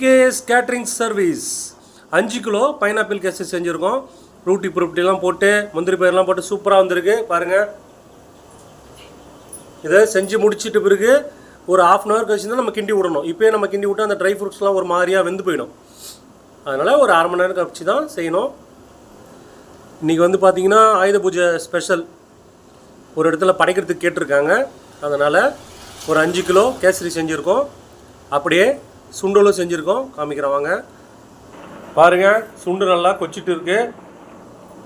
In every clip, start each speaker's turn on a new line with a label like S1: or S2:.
S1: KS catering service 5 kilo pineapple kesari செஞ்சுருக்கோம். ரூட்டி புருட்டிலாம் போட்டு முந்திரி பயிரெலாம் போட்டு சூப்பராக வந்திருக்கு பாருங்கள். இதை செஞ்சு முடிச்சிட்டு பிறகு ஒரு ½ hour கழிச்சு தான் நம்ம கிண்டி விடணும். இப்போயே நம்ம கிண்டி விட்டால் அந்த ட்ரை ஃப்ரூட்ஸ்லாம் ஒரு மாதிரியாக வெந்து போயிடும். அதனால் ஒரு ½ மணி நேரம் கழிச்சு தான் செய்யணும். இன்றைக்கி வந்து பார்த்திங்கன்னா ஆயுத பூஜை ஸ்பெஷல் ஒரு இடத்துல படைக்கிறதுக்கு கேட்டிருக்காங்க. அதனால் ஒரு 5 கிலோ கேசரி செஞ்சுருக்கோம். அப்படியே சுண்டலும் செஞ்சுருக்கோம், காமிக்கிறேன் வாங்க. பாருங்கள், சுண்டு நல்லா கொச்சிட்டு இருக்குது.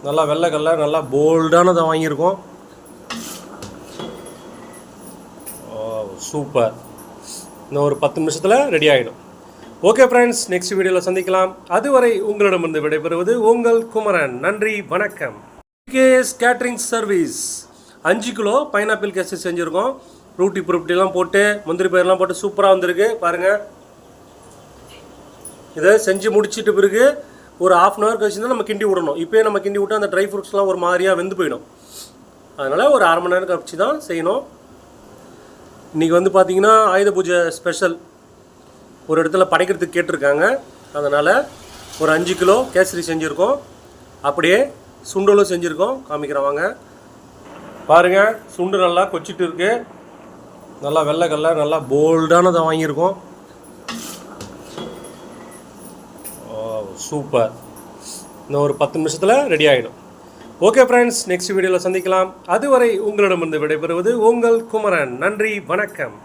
S1: நல்லா வெள்ளை கலர் நல்லா போல்டானதை வாங்கியிருக்கோம். சூப்பர். இன்னும் ஒரு 10 நிமிஷத்தில் ரெடி ஆகிடும். ஓகே ஃப்ரெண்ட்ஸ், நெக்ஸ்ட் வீடியோவில் சந்திக்கலாம். அதுவரை உங்களிடமிருந்து விடைபெறுவது உங்கள் குமரன். நன்றி, வணக்கம். KS catering service 5 kilo pineapple kesari செஞ்சுருக்கோம். ரூட்டி புருட்டிலாம் போட்டு முந்திரி பயிரெலாம் போட்டு சூப்பராக வந்திருக்கு பாருங்கள். இதை செஞ்சு முடிச்சிட்டு பிறகு ஒரு ½ hour கழிச்சு தான் நம்ம கிண்டி விடணும். இப்போயே நம்ம கிண்டி விட்டால் அந்த ட்ரை ஃப்ரூட்ஸ்லாம் ஒரு மாதிரியாக வெந்து போயிடும். அதனால் ஒரு ½ மணி நேரம் கழிச்சு தான் செய்யணும். இன்றைக்கி வந்து பார்த்திங்கன்னா ஆயுத பூஜை ஸ்பெஷல் ஒரு இடத்துல படைக்கிறதுக்கு கேட்டிருக்காங்க. அதனால் ஒரு 5 கிலோ கேசரி செஞ்சுருக்கோம். அப்படியே சுண்டலும் செஞ்சுருக்கோம், காமிக்கிறேன் வாங்க. பாருங்கள், சுண்டு நல்லா கொச்சிட்டு இருக்குது. நல்லா வெள்ளை கலர் நல்லா போல்டானதை வாங்கியிருக்கோம். சூப்பர். இன்னும் ஒரு 10 நிமிஷத்தில் ரெடி ஆகிடும். ஓகே ஃப்ரெண்ட்ஸ், நெக்ஸ்ட் வீடியோவில் சந்திக்கலாம். அதுவரை உங்களிடமிருந்து விடைபெறுவது உங்கள் குமரன். நன்றி, வணக்கம்.